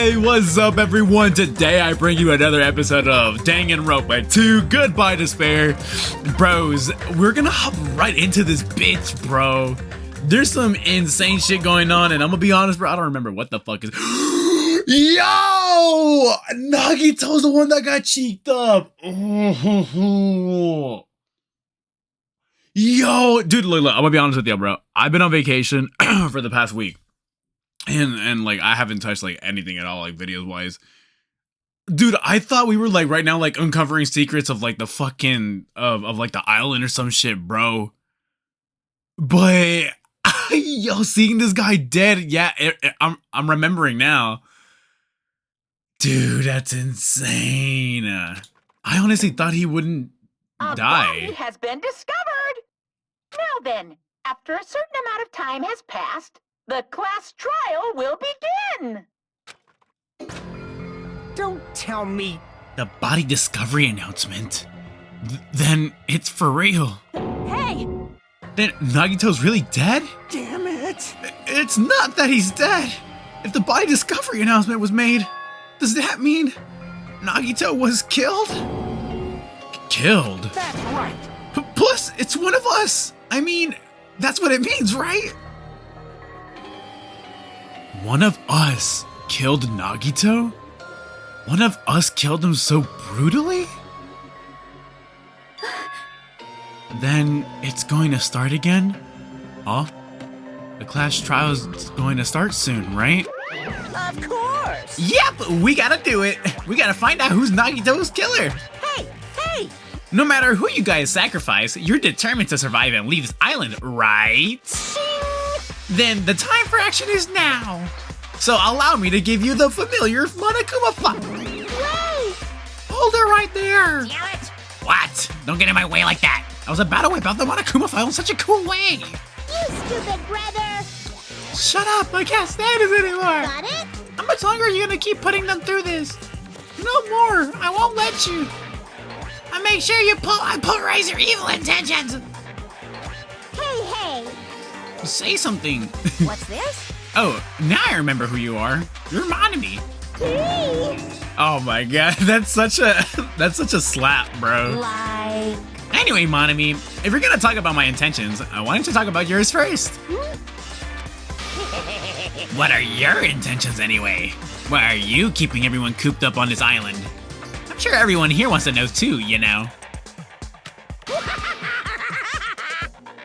Hey, what's up everyone? Today I bring you another episode of Danganronpa 2, Goodbye Despair. Bros, we're gonna hop right into this bitch, bro. There's some insane shit going on, and I'm gonna be honest, bro, I don't remember what the fuck is... Yo! Nagito's the one that got cheeked up. Yo, dude, look, I'm gonna be honest with you, bro. I've been on vacation for the past week. And like I haven't touched like anything at all, like videos wise. Dude, I thought we were like right now like uncovering secrets of like the fucking of like the island or some shit, bro. But yo, seeing this guy dead, yeah, I'm remembering now. Dude, that's insane. I honestly thought he wouldn't die. A body has been discovered. Now then, after a certain amount of time has passed, the class trial will begin! Don't tell me. The body discovery announcement? Then it's for real. Hey! Then Nagito's really dead? Damn it. It's not that he's dead. If the body discovery announcement was made, does that mean Nagito was killed? Killed? That's right. Plus, it's one of us. I mean, that's what it means, right? One of us killed Nagito? One of us killed him so brutally? Then it's going to start again? Huh? The class trial is going to start soon, right? Of course. Yep, we gotta do it. We gotta find out who's Nagito's killer. Hey. No matter who you guys sacrifice, you're determined to survive and leave this island, right? Then the time for action is now. So allow me to give you the familiar Monokuma file. Hold it right there. Damn it. What? Don't get in my way like that. I was about to wipe out the Monokuma file in such a cool way. You stupid brother! Shut up, I can't stand this anymore. Got it? How much longer are you gonna keep putting them through this? No more, I won't let you. I make sure I polarize your evil intentions. Hey! Say something. What's this? Oh, now I remember who you are. You're Monami. Hey! Oh my god, that's such a slap, bro. Like... Anyway, Monami, if you're gonna talk about my intentions, why don't you talk about yours first? What are your intentions anyway? Why are you keeping everyone cooped up on this island? I'm sure everyone here wants to know too, you know.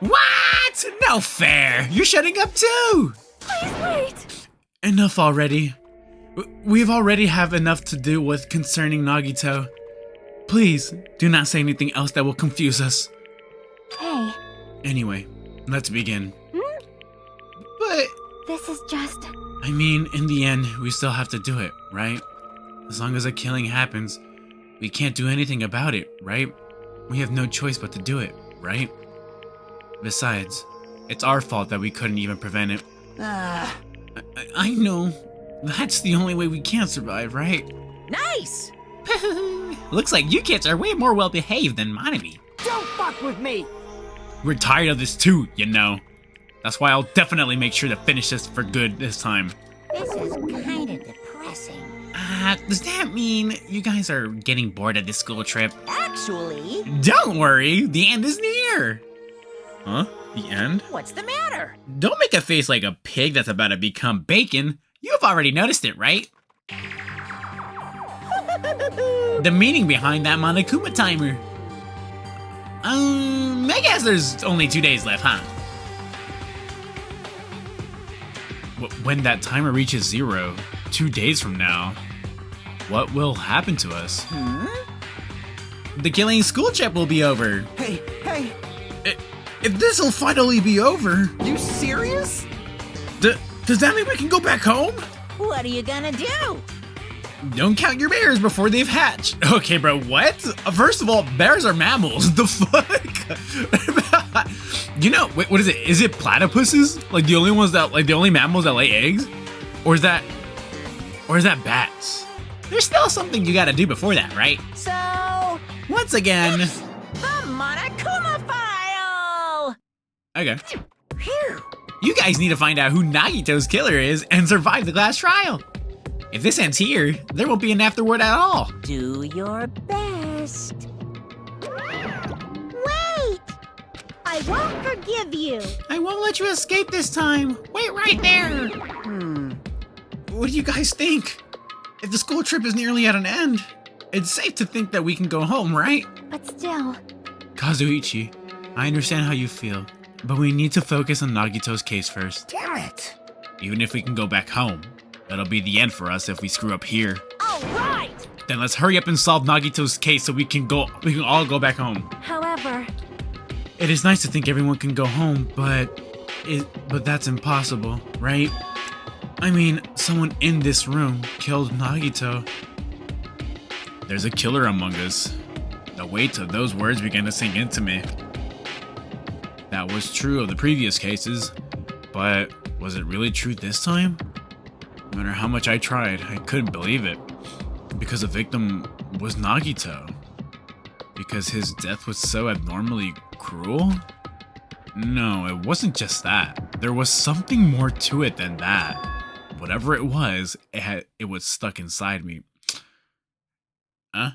What? No fair! You're shutting up too! Please wait! Enough already. We've already have enough to do with concerning Nagito. Please, do not say anything else that will confuse us. Hey, Anyway, let's begin. Hmm? But, this is just... I mean, in the end, we still have to do it, right? As long as a killing happens, we can't do anything about it, right? We have no choice but to do it, right? Besides, it's our fault that we couldn't even prevent it. I know. That's the only way we can survive, right? Nice. Looks like you kids are way more well-behaved than Monami. Don't fuck with me. We're tired of this too, you know. That's why I'll definitely make sure to finish this for good this time. This is kind of depressing. Does that mean you guys are getting bored of this school trip? Actually... Don't worry, the end is near. Huh? The end? What's the matter? Don't make a face like a pig that's about to become bacon. You've already noticed it, right? The meaning behind that Monokuma timer. I guess there's only 2 days left, huh? When that timer reaches 0, 2 days from now, what will happen to us? The killing school trip will be over. Hey. If this'll finally be over, You serious? does that mean we can go back home? What are you gonna do? Don't count your bears before they've hatched. Okay, bro, what? First of all, bears are mammals. The fuck? You know, wait, what is it? Is it platypuses? Like the only mammals that lay eggs? Or is that bats? There's still something you gotta do before that, right? So... Once again. The Monokuma file! Okay. Phew. You guys need to find out who Nagito's killer is and survive the class trial. If this ends here, there won't be an afterword at all. Do your best. Wait! I won't forgive you. I won't let you escape this time. Wait right there. What do you guys think? If the school trip is nearly at an end, it's safe to think that we can go home, right? But still, Kazuichi, I understand how you feel, but we need to focus on Nagito's case first. Damn it. Even if we can go back home, that'll be the end for us if we screw up here. All right. Then let's hurry up and solve Nagito's case so we can all go back home. however, It is nice to think everyone can go home, but that's impossible, right? I mean, someone in this room killed Nagito. There's a killer among us. The weight of those words began to sink into me. That was true of the previous cases, but was it really true this time? No matter how much I tried, I couldn't believe it. Because the victim was Nagito. Because his death was so abnormally cruel? No, it wasn't just that. There was something more to it than that. Whatever it was stuck inside me. Huh?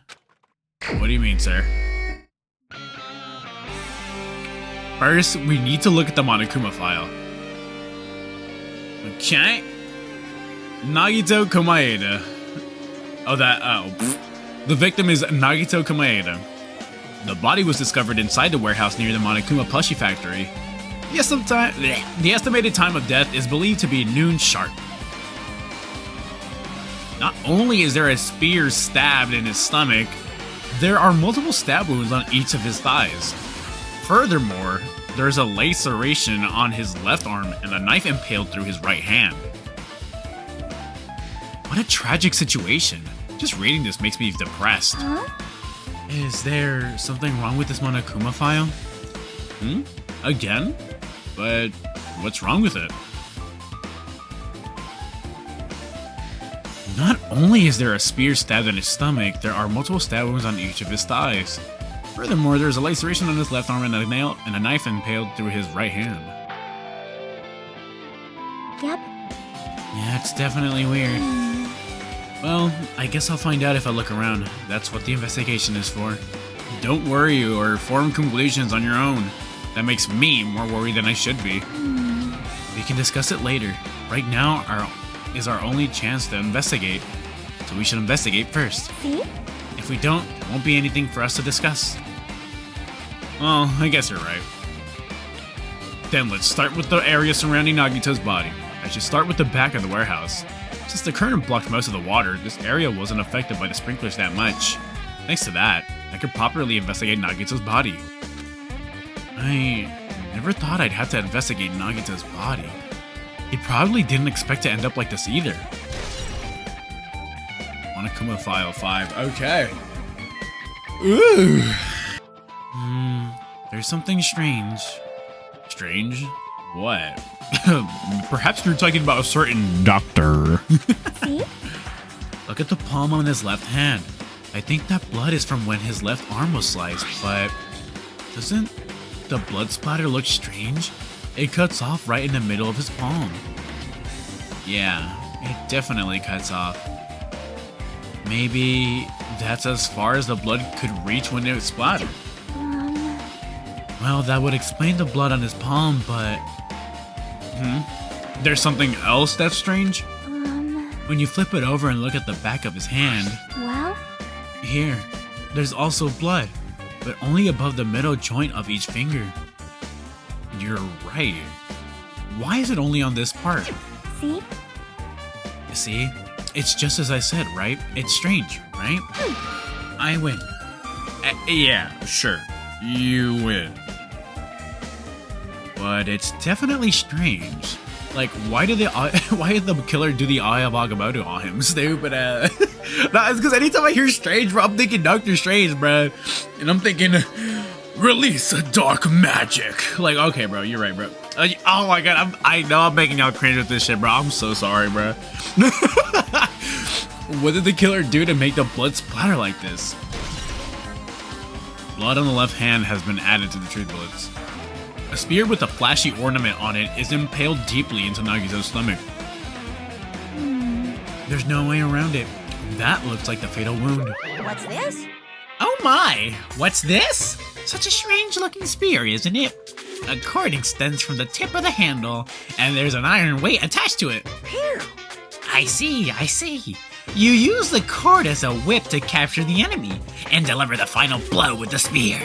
What do you mean, sir? First, we need to look at the Monokuma file. Okay. Nagito Komaeda. The victim is Nagito Komaeda. The body was discovered inside the warehouse near the Monokuma plushie factory. The estimated time of death is believed to be noon sharp. Not only is there a spear stabbed in his stomach, there are multiple stab wounds on each of his thighs. Furthermore, there's a laceration on his left arm and a knife impaled through his right hand. What a tragic situation. Just reading this makes me depressed. huh? Is there something wrong with this Monokuma file? Again? But what's wrong with it? Not only is there a spear stabbed in his stomach, there are multiple stab wounds on each of his thighs. Furthermore, there's a laceration on his left arm and a nail and a knife impaled through his right hand. Yep. Yeah, it's definitely weird. Well, I guess I'll find out if I look around. That's what the investigation is for. Don't worry or form conclusions on your own. That makes me more worried than I should be. We can discuss it later. Right now is our only chance to investigate. So we should investigate first. See? If we don't, there won't be anything for us to discuss. Well, I guess you're right. Then let's start with the area surrounding Nagito's body. I should start with the back of the warehouse. Since the current blocked most of the water, this area wasn't affected by the sprinklers that much. Thanks to that, I could properly investigate Nagito's body. I never thought I'd have to investigate Nagito's body. He probably didn't expect to end up like this either. Monokuma File 5. Okay. Ooh. There's something strange. Strange? What? Perhaps you're talking about a certain doctor. See? Look at the palm on his left hand. I think that blood is from when his left arm was sliced, but doesn't the blood splatter look strange? It cuts off right in the middle of his palm. Yeah, it definitely cuts off. Maybe that's as far as the blood could reach when it splattered. Well, that would explain the blood on his palm, but... There's something else that's strange? When you flip it over and look at the back of his hand... Well? Here, there's also blood, but only above the middle joint of each finger. You're right. Why is it only on this part? See? See? It's just as I said, right? It's strange, right? I win. Yeah, sure. You win. But it's definitely strange. Like, why did the killer do the Eye of Agamotto on him? Stupid ass. No, it's because anytime I hear strange, bro, I'm thinking Doctor Strange, bro. And I'm thinking, release dark magic. Like, okay, bro, you're right, bro. Oh my god, I know I'm making y'all cringe with this shit, bro. I'm so sorry, bro. What did the killer do to make the blood splatter like this? Blood on the left hand has been added to the truth bullets. A spear with a flashy ornament on it is impaled deeply into Nagito's stomach. There's no way around it. That looks like the fatal wound. What's this? Oh my! What's this? Such a strange looking spear, isn't it? A cord extends from the tip of the handle, and there's an iron weight attached to it. Phew. I see. You use the cord as a whip to capture the enemy, and deliver the final blow with the spear.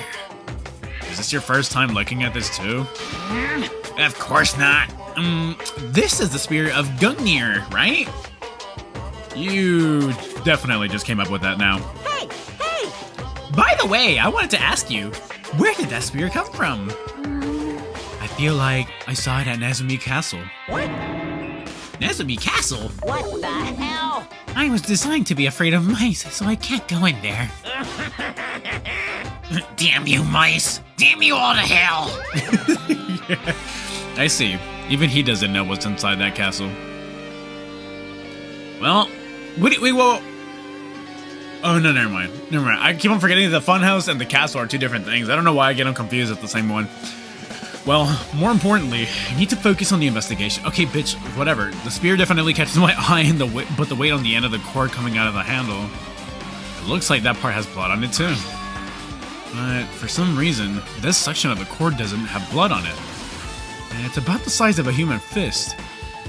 Is this your first time looking at this too? Of course not. This is the spear of Gungnir, right? You definitely just came up with that now. Hey! By the way, I wanted to ask you, where did that spear come from? I feel like I saw it at Nezumi Castle. What? Nezumi Castle? What the hell? I was designed to be afraid of mice, so I can't go in there. Damn you, mice! Damn you all to hell! Yeah, I see. Even he doesn't know what's inside that castle. Well, wait, whoa. Oh, no, never mind. I keep on forgetting the funhouse and the castle are two different things. I don't know why I get them confused at the same one. Well, more importantly, you need to focus on the investigation. Okay, bitch, whatever. The spear definitely catches my eye, and but the weight on the end of the cord coming out of the handle. It looks like that part has blood on it too. But for some reason, this section of the cord doesn't have blood on it. And it's about the size of a human fist.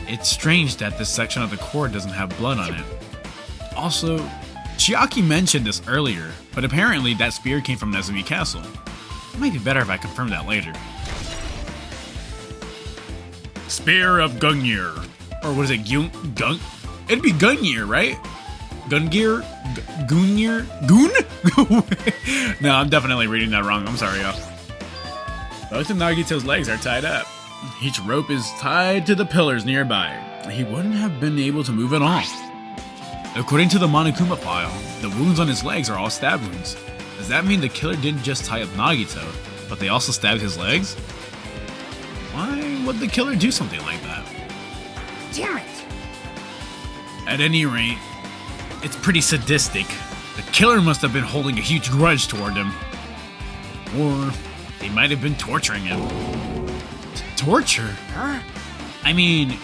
It's strange that this section of the cord doesn't have blood on it. Also, Chiaki mentioned this earlier, but apparently that spear came from Nezumi Castle. It might be better if I confirm that later. Spear of Gungnir. Or what is it? Gun? It'd be Gungnir, right? Gungnir? Gungnir? Goon? No, I'm definitely reading that wrong. I'm sorry, y'all. Both of Nagito's legs are tied up. Each rope is tied to the pillars nearby. He wouldn't have been able to move at all. According to the Monokuma file, the wounds on his legs are all stab wounds. Does that mean the killer didn't just tie up Nagito, but they also stabbed his legs? Why would the killer do something like that? Damn it! At any rate, it's pretty sadistic. The killer must have been holding a huge grudge toward him. Or they might have been torturing him. Torture? Huh? I mean,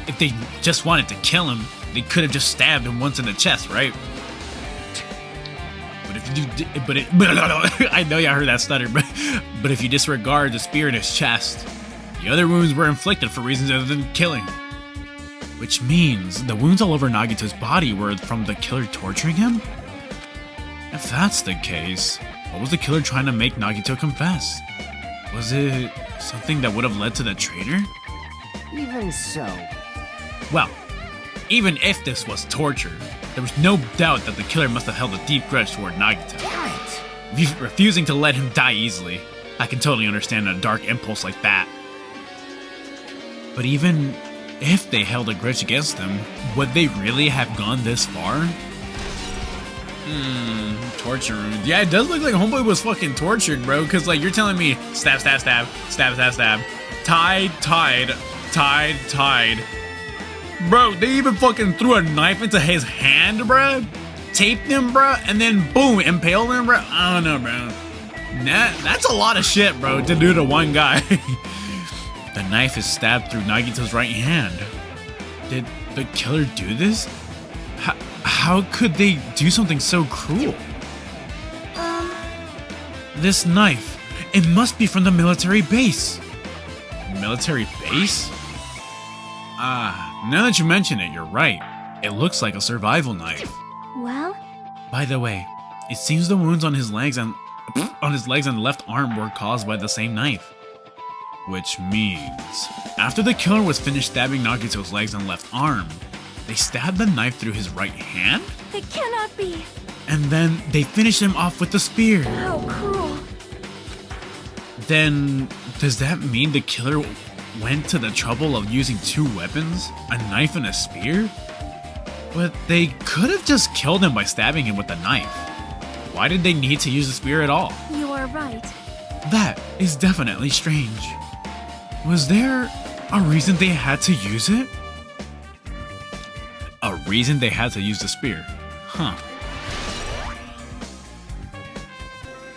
if they just wanted to kill him, they could have just stabbed him once in the chest, right? But if you I know y'all heard that stutter, but if you disregard the spear in his chest, the other wounds were inflicted for reasons other than killing. Which means the wounds all over Nagito's body were from the killer torturing him? If that's the case, what was the killer trying to make Nagito confess? Was it something that would have led to the traitor? Even so. Well, even if this was torture, there was no doubt that the killer must have held a deep grudge toward Nagito. Damn it! Refusing to let him die easily. I can totally understand a dark impulse like that. But even if they held a grudge against him, would they really have gone this far? Torture wound. Yeah, it does look like Homeboy was fucking tortured, bro. Cause like you're telling me stab, stab, stab, stab, stab, stab, tied. Bro, they even fucking threw a knife into his hand, bro. Taped him, bro, and then boom, impaled him, bro. I don't know, bro. That's a lot of shit, bro, to do to one guy. The knife is stabbed through Nagito's right hand. Did the killer do this? How could they do something so cruel? This knife, it must be from the military base. Military base? Now that you mention it, you're right. It looks like a survival knife. Well, By the way, it seems the wounds on his legs and left arm were caused by the same knife. Which means, after the killer was finished stabbing Nagito's legs and left arm, they stabbed the knife through his right hand, it cannot be. and then they finished him off with the spear. How cruel. Then, does that mean the killer went to the trouble of using two weapons, a knife and a spear? But they could have just killed him by stabbing him with the knife. Why did they need to use the spear at all? You are right. That is definitely strange. Was there a reason they had to use it? A reason they had to use the spear? Huh.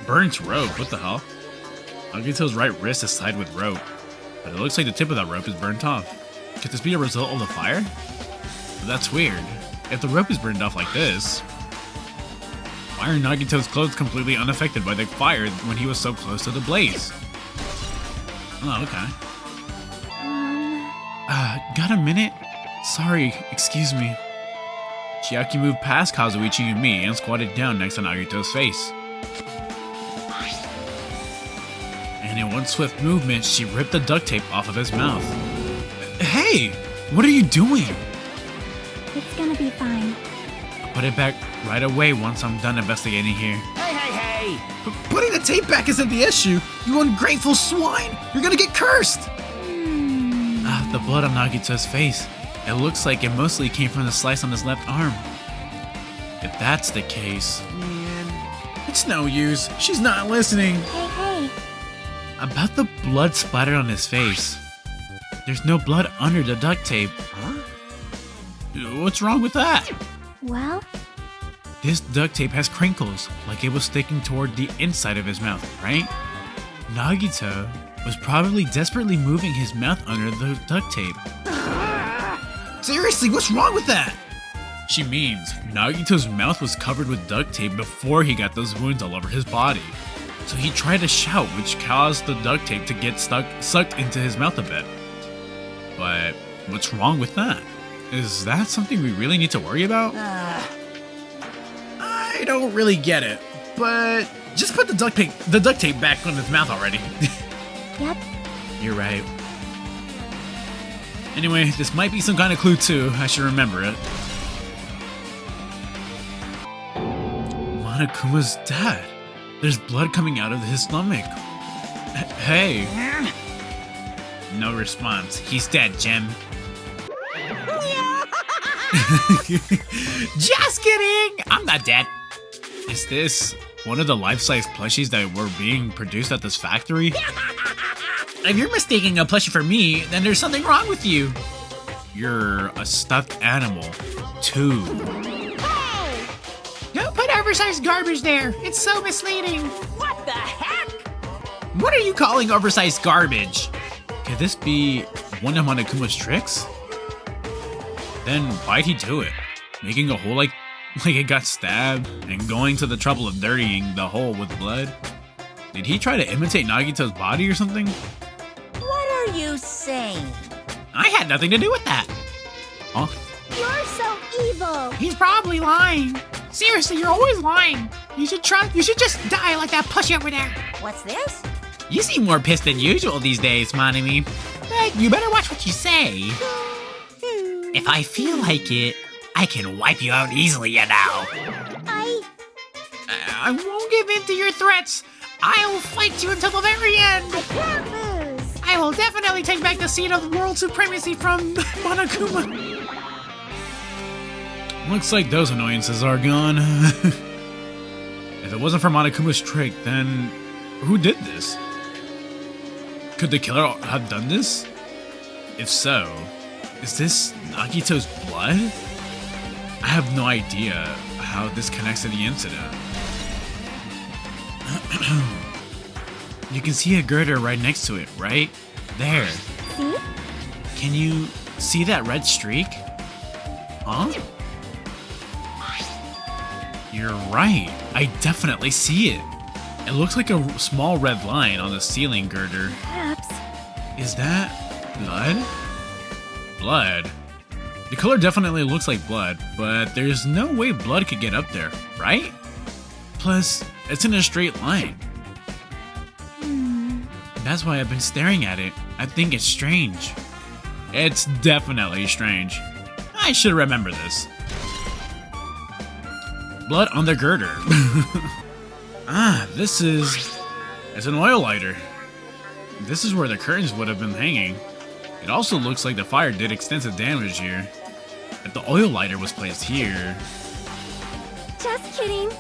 Burnt rope, what the hell? Nagito's right wrist is tied with rope, but it looks like the tip of that rope is burnt off. Could this be a result of the fire? But that's weird. if the rope is burned off like this, why are Nagito's clothes completely unaffected by the fire when he was so close to the blaze? Oh, okay. Got a minute? Sorry, excuse me. Chiaki moved past Kazuichi and me and squatted down next to Nagito's face. And in one swift movement, she ripped the duct tape off of his mouth. Hey! What are you doing? It's gonna be fine. Put it back right away once I'm done investigating here. Hey! Putting the tape back isn't the issue. You ungrateful swine! You're gonna get cursed! The blood on Nagito's face. It looks like it mostly came from the slice on his left arm. If that's the case... Man. It's no use. She's not listening. Hey. About the blood splattered on his face. There's no blood under the duct tape. Huh? What's wrong with that? Well, This duct tape has crinkles, like it was sticking toward the inside of his mouth, right? Nagito was probably desperately moving his mouth under the duct tape. Seriously, what's wrong with that? She means Nagito's mouth was covered with duct tape before he got those wounds all over his body. So he tried to shout, which caused the duct tape to get sucked into his mouth a bit. But what's wrong with that? Is that something we really need to worry about? I don't really get it, but just put the duct tape back on his mouth already. yep. You're right. Anyway, this might be some kind of clue too. I should remember it. Monokuma's dead. There's blood coming out of his stomach. Hey. No response. He's dead, Jim. Just kidding! I'm not dead. Is this one of the life-size plushies that were being produced at this factory? If you're mistaking a plushie for me, then there's something wrong with you. You're a stuffed animal, too. Don't put oversized garbage there. It's so misleading. What the heck? What are you calling oversized garbage? Could this be one of Monokuma's tricks? Then why'd he do it? Making a hole like it got stabbed and going to the trouble of dirtying the hole with blood? Did he try to imitate Nagito's body or something? What are you saying? I had nothing to do with that. Huh? You're so evil. He's probably lying. Seriously, you're always lying. You should just die like that plushie over there. What's this? You seem more pissed than usual these days, Monami. But you better watch what you say. If I feel like it, I can wipe you out easily, you know. I won't give in to your threats. I'll fight you until the very end. Can't lose. I will definitely take back the seat of world supremacy from Monokuma. Looks like those annoyances are gone. If it wasn't for Monokuma's trick, then who did this? Could the killer have done this? If so, is this Nagito's blood? I have no idea how this connects to the incident. You can see a girder right next to it, right? There. See? Can you see that red streak? Huh? You're right. I definitely see it. It looks like a small red line on the ceiling girder. Perhaps. Is that blood? Blood? The color definitely looks like blood, but there's no way blood could get up there, right? Plus, it's in a straight line. That's why I've been staring at it. I think it's strange. It's definitely strange. I should remember this. Blood on the girder. This is... It's an oil lighter. This is where the curtains would have been hanging. It also looks like the fire did extensive damage here. If the oil lighter was placed here... Just kidding.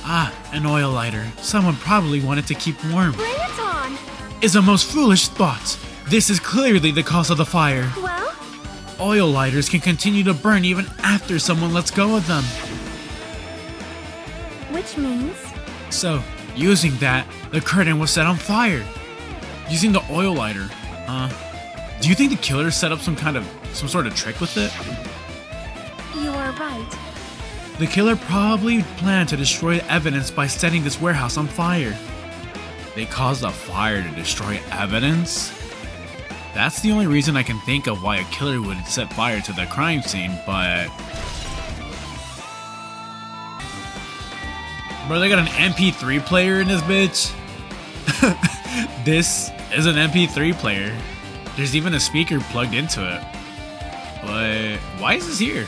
An oil lighter. Someone probably wanted to keep warm. Bring it on. Is a most foolish thought. This is clearly the cause of the fire. Well, Oil lighters can continue to burn even after someone lets go of them. which means So, using that, the curtain was set on fire. Using the oil lighter. Do you think the killer set up some sort of trick with it? you're right. The killer probably planned to destroy evidence by setting this warehouse on fire. They caused a fire to destroy evidence? That's the only reason I can think of why a killer would set fire to the crime scene, but... Bro, they got an MP3 player in this bitch? This is an MP3 player. There's even a speaker plugged into it. But why is this here?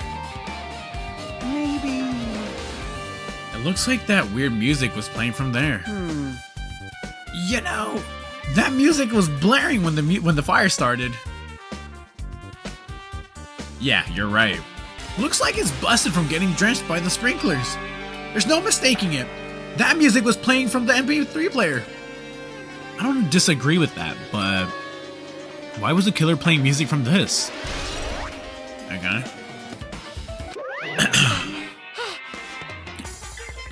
Maybe. It looks like that weird music was playing from there. You know, that music was blaring when the fire started. Yeah, you're right. Looks like it's busted from getting drenched by the sprinklers. There's no mistaking it. That music was playing from the MP3 player. I don't disagree with that, but why was the killer playing music from this? Okay.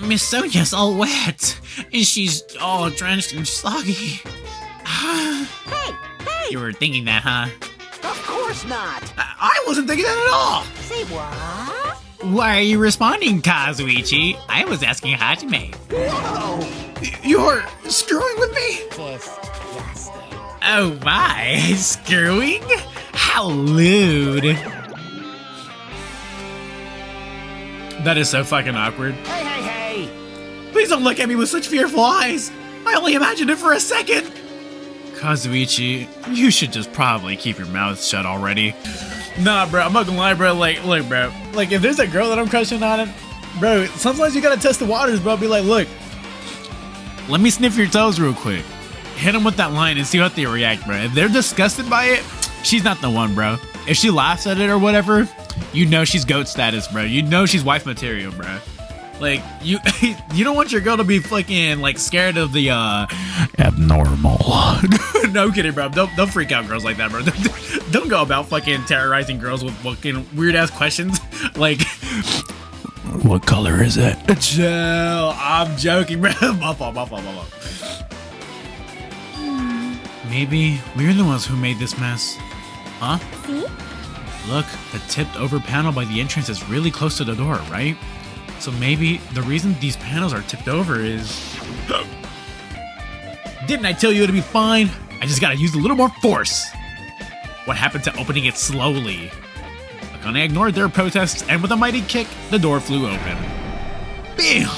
Miss Sonia's all wet, and she's all drenched and soggy. Hey! You were thinking that, huh? Of course not! I wasn't thinking that at all. Say what? Why are you responding, Kazuichi? I was asking Hajime. Whoa! You're screwing with me? Disgusting. Oh my, screwing? How lewd. That is so fucking awkward. Hey! Please don't look at me with such fearful eyes. I only imagined it for a second. Kazuichi, you should just probably keep your mouth shut already. Nah, bro, I'm not gonna lie, bro. Like, look, bro. Like, if there's a girl that I'm crushing on it, bro, sometimes you gotta test the waters, bro. Be like, look, let me sniff your toes real quick. Hit them with that line and see how they react, bro. If they're disgusted by it, she's not the one, bro. If she laughs at it or whatever, you know she's goat status, bro. You know she's wife material, bro. Like, you don't want your girl to be fucking, like, scared of the, abnormal. No kidding, bro. Don't freak out girls like that, bro. Don't go about fucking terrorizing girls with fucking weird-ass questions. Like, what color is it? Chill. I'm joking, bro. My fault. Maybe we're the ones who made this mess. Huh? See? Look, the tipped over panel by the entrance is really close to the door, right? So maybe the reason these panels are tipped over is... Didn't I tell you it'd be fine? I just gotta use a little more force. What happened to opening it slowly? Akane ignored their protests, and with a mighty kick, the door flew open. Bam!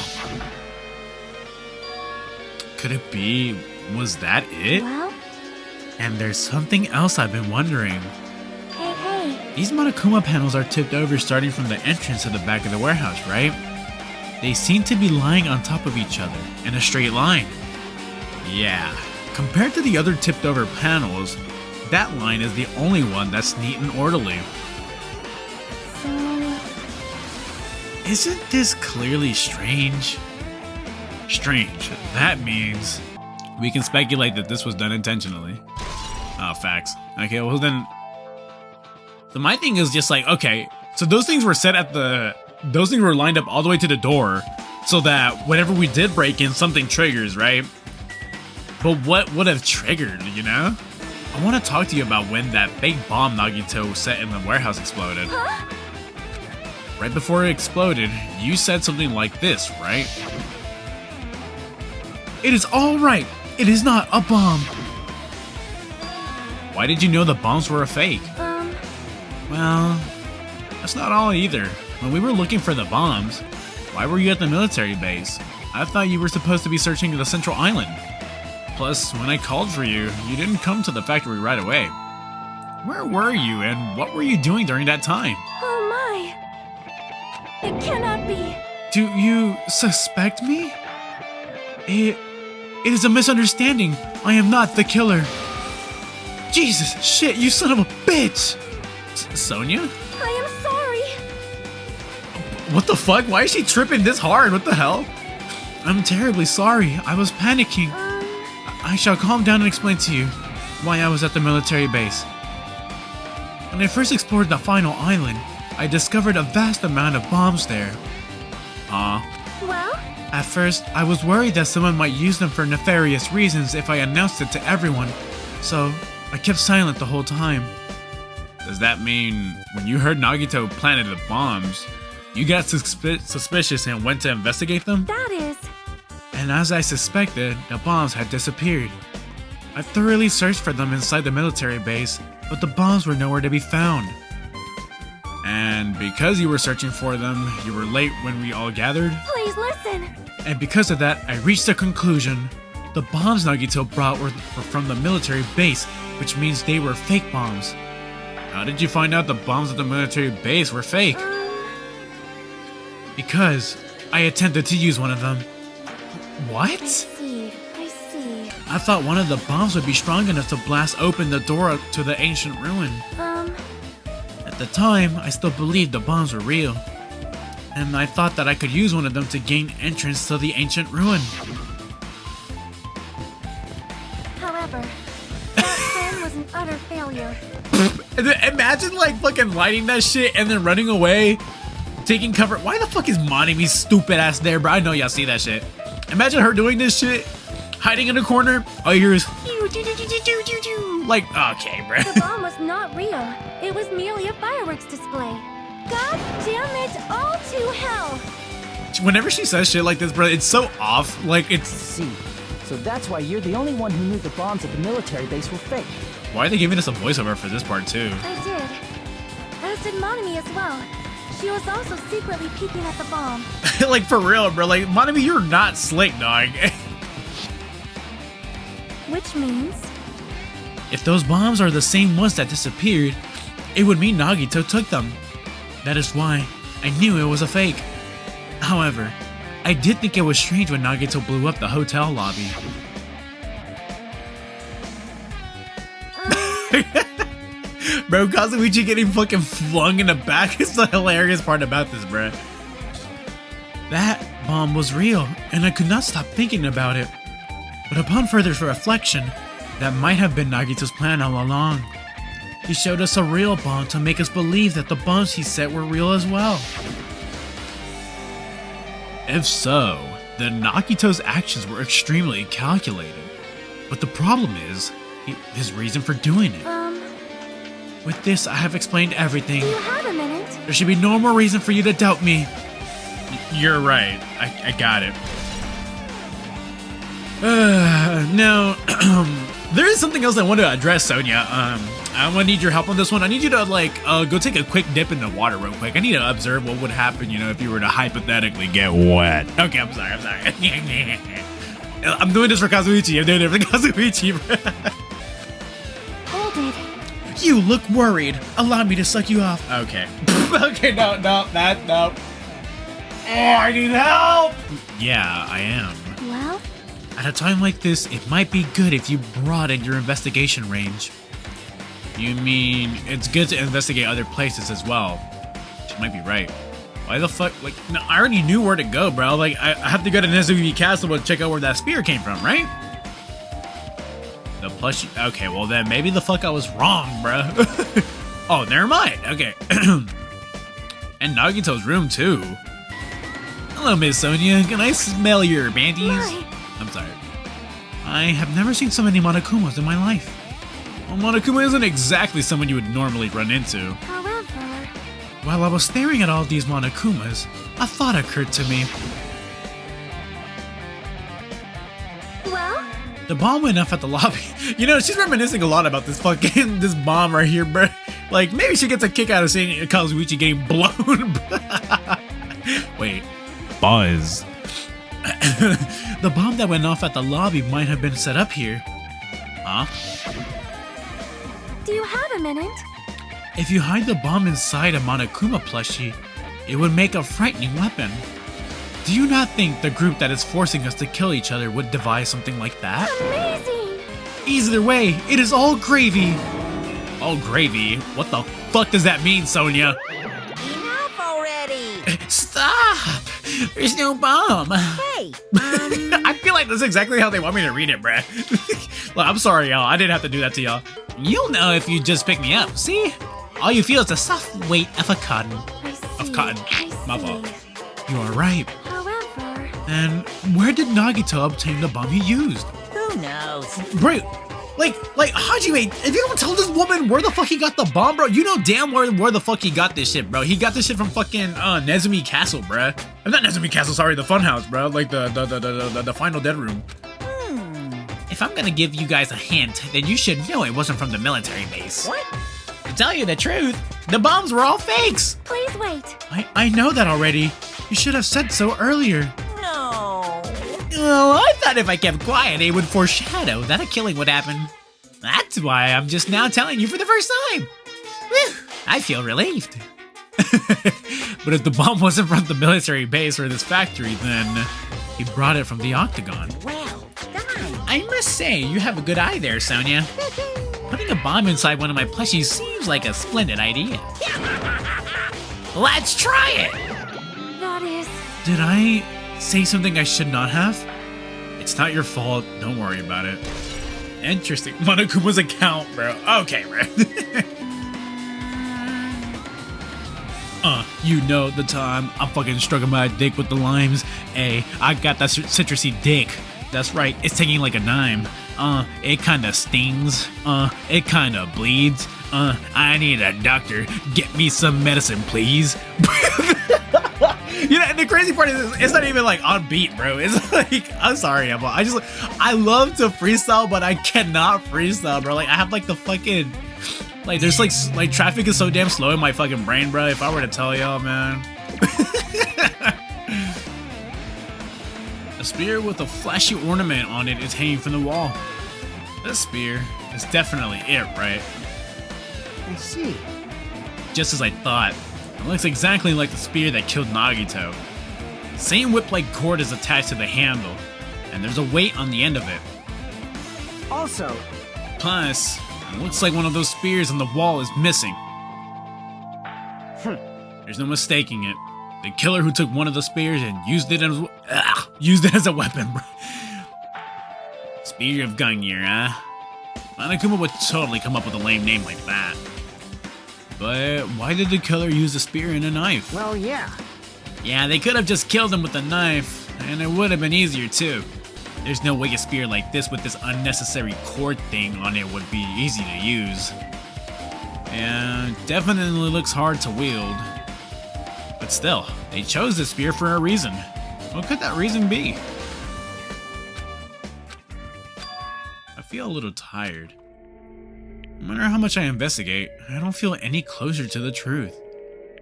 Could it be... was that it? Well, And there's something else I've been wondering. hey. These Monokuma panels are tipped over starting from the entrance to the back of the warehouse, right? They seem to be lying on top of each other in a straight line. Yeah, compared to the other tipped over panels, that line is the only one that's neat and orderly. So, Isn't this clearly strange? Strange. That means we can speculate that this was done intentionally. Oh, facts. Okay, well then... So my thing is just like, okay, so those things were set at the... Those things were lined up all the way to the door so that whenever we did break in, something triggers, right? But what would have triggered, you know? I want to talk to you about when that fake bomb Nagito set in the warehouse exploded. huh? Right before it exploded, you said something like this, right? It is all right. It is not a bomb. Why did you know the bombs were a fake? Well, that's not all either. When we were looking for the bombs, why were you at the military base? I thought you were supposed to be searching the central island. Plus, when I called for you, you didn't come to the factory right away. Where were you and what were you doing during that time? Oh my. It cannot be. Do you suspect me? It is a misunderstanding. I am not the killer. Jesus, shit, you son of a bitch! Sonia? I am sorry. What the fuck? Why is she tripping this hard? What the hell? I'm terribly sorry. I was panicking. I shall calm down and explain to you why I was at the military base. When I first explored the final island, I discovered a vast amount of bombs there. Well, At first, I was worried that someone might use them for nefarious reasons if I announced it to everyone, so I kept silent the whole time. Does that mean when you heard Nagito planted the bombs, You got suspicious and went to investigate them? That is. And as I suspected, the bombs had disappeared. I thoroughly searched for them inside the military base, but the bombs were nowhere to be found. And because you were searching for them, you were late when we all gathered. Please listen. And because of that, I reached a conclusion. The bombs Nagito brought were from the military base, which means they were fake bombs. How did you find out the bombs at the military base were fake? Because I attempted to use one of them. What? I see. I thought one of the bombs would be strong enough to blast open the door to the ancient ruin. At the time, I still believed the bombs were real. And I thought that I could use one of them to gain entrance to the ancient ruin. However, that plan was an utter failure. Imagine like fucking lighting that shit and then running away, taking cover. Why the fuck is Monami stupid ass there, bro? I know y'all see that shit. Imagine her doing this shit, hiding in a corner. All you hear is like, okay, bro. The bomb was not real. It was merely a fireworks display. God damn it, all to hell! Whenever she says shit like this, bro, it's so off. Like, it's... See, so that's why you're the only one who knew the bombs at the military base were fake. Why are they giving us a voiceover for this part, too? I did. As did Monami as well. She was also secretly peeking at the bomb. Like, for real, bro. Like, Monami, you're not slick, dog. Which means... If those bombs are the same ones that disappeared, it would mean Nagito took them. That is why I knew it was a fake. However, I did think it was strange when Nagito blew up the hotel lobby. Bro, Kazuichi getting fucking flung in the back is the hilarious part about this, bro. That bomb was real, and I could not stop thinking about it. But upon further reflection, that might have been Nagito's plan all along. He showed us a real bomb to make us believe that the bombs he set were real as well. If so, then Nagito's actions were extremely calculated. But the problem is, his reason for doing it. With this, I have explained everything. Do you have a minute? There should be no more reason for you to doubt me. You're right. I got it. Now, there is something else I want to address, Sonia. I'm gonna need your help on this one. I need you to, like, go take a quick dip in the water real quick. I need to observe what would happen, you know, if you were to hypothetically get wet. Okay, I'm sorry. I'm doing this for Kazuichi. I'm doing it for Kazuichi. Hold it. You look worried. Allow me to suck you off. Okay. Okay, no. Oh, I need help. Yeah, I am. Well? At a time like this, it might be good if you broaden your investigation range. You mean, it's good to investigate other places as well. She might be right. Why the fuck, like, no, I already knew where to go, bro. Like, I have to go to Nezuki Castle to check out where that spear came from, right? The plushie, okay, well then, maybe the fuck I was wrong, bro. Oh, never mind, okay. And Nagito's room, too. Hello, Miss Sonia, can I smell your panties? My. I'm sorry. I have never seen so many Monokumas in my life. Well, Monokuma isn't exactly someone you would normally run into. However... While I was staring at all these Monokumas, a thought occurred to me. Well? The bomb went off at the lobby. You know, she's reminiscing a lot about this fucking, this bomb right here, bro. Like, maybe she gets a kick out of seeing Kazuichi getting blown. Wait. Buzz. The bomb that went off at the lobby might have been set up here. Huh? Do you have a minute? If you hide the bomb inside a Monokuma plushie, it would make a frightening weapon. Do you not think the group that is forcing us to kill each other would devise something like that? Amazing! Either way, it is all gravy. All gravy? What the fuck does that mean, Sonia? Enough already! Stop! There's no bomb. Hey! I feel like that's exactly how they want me to read it, bruh. Well, I'm sorry, y'all. I didn't have to do that to y'all. You'll know if you just pick me up, see? All you feel is the soft weight of a cotton. I see. Of cotton. I My see. fault. You are right. However... And where did Nagito obtain the bomb he used? Who knows? Right. Like Hajime, if you don't tell this woman where the fuck he got the bomb, bro, you know damn where the fuck he got this shit, bro. He got this shit from fucking Nezumi Castle, bro. Not Nezumi Castle, sorry, the Funhouse, bro. Like the final dead room. If I'm gonna give you guys a hint, then you should know it wasn't from the military base. What? To tell you the truth, the bombs were all fakes. Please wait. I know that already. You should have said so earlier. No. Oh, I thought if I kept quiet, it would foreshadow that a killing would happen. That's why I'm just now telling you for the first time. Whew, I feel relieved. But if the bomb wasn't from the military base or this factory, then he brought it from the Octagon. Well done. I must say, you have a good eye there, Sonia. Putting a bomb inside one of my plushies seems like a splendid idea. Let's try it. That is... Did I say something I should not have? It's not your fault. Don't worry about it. Interesting. Monokuma's account, bro. Okay, bro. You know the time I'm fucking stroking my dick with the limes. Hey, I got that citrusy dick. That's right, it's taking like a dime. It kinda stings. It kinda bleeds. I need a doctor. Get me some medicine, please. You know, and the crazy part is, it's not even like on beat, bro. It's like, I'm sorry, Emma. I love to freestyle, but I cannot freestyle, bro. Like, I have like the fucking, like, there's like traffic is so damn slow in my fucking brain, bro. If I were to tell y'all, man. A spear with a flashy ornament on it is hanging from the wall. This spear is definitely it, right? I see. Just as I thought. It looks exactly like the spear that killed Nagito. Same whip-like cord is attached to the handle, and there's a weight on the end of it. Also, Plus, it looks like one of those spears on the wall is missing. There's no mistaking it. The killer who took one of the spears and used it as a weapon. Spear of Gungnir, huh? Monokuma would totally come up with a lame name like that. But why did the killer use a spear and a knife? well, yeah. Yeah, they could have just killed him with a knife, and it would have been easier too. There's no way a spear like this with this unnecessary cord thing on it would be easy to use. And definitely looks hard to wield. But still, they chose this spear for a reason. What could that reason be? I feel a little tired. No matter how much I investigate, I don't feel any closer to the truth.